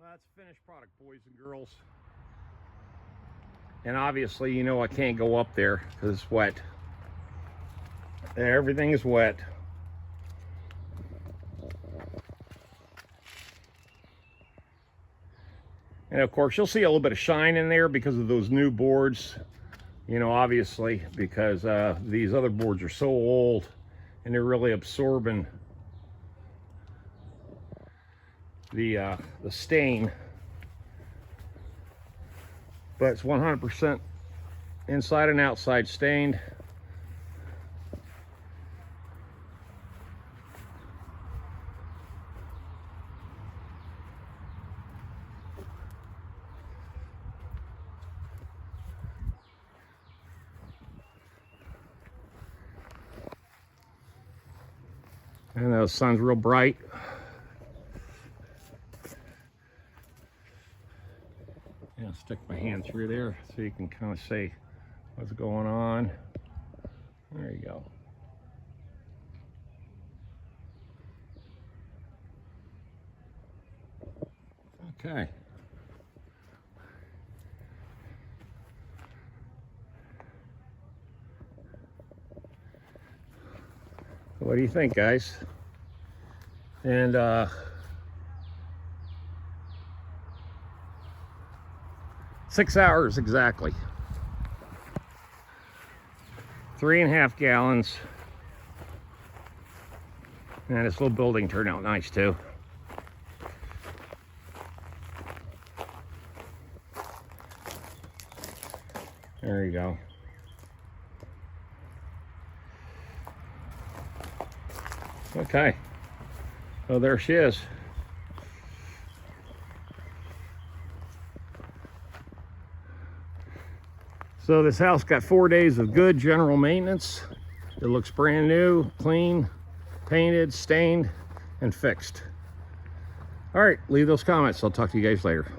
That's finished product, boys and girls. And obviously, you know, I can't go up there because it's wet. Everything is wet. And of course, you'll see a little bit of shine in there because of those new boards. You know, obviously, because these other boards are so old and they're really absorbing the stain. But it's 100% inside and outside stained. And the sun's real bright. Yeah, stick my hand through there so you can kind of see what's going on. There you go. Okay. What do you think, guys? And 6 hours exactly. 3.5 gallons. And this little building turned out nice too. There you go. Okay, so there she is. So this house got 4 days of good general maintenance. It looks brand new, clean, painted, stained, and fixed. All right, leave those comments. I'll talk to you guys later.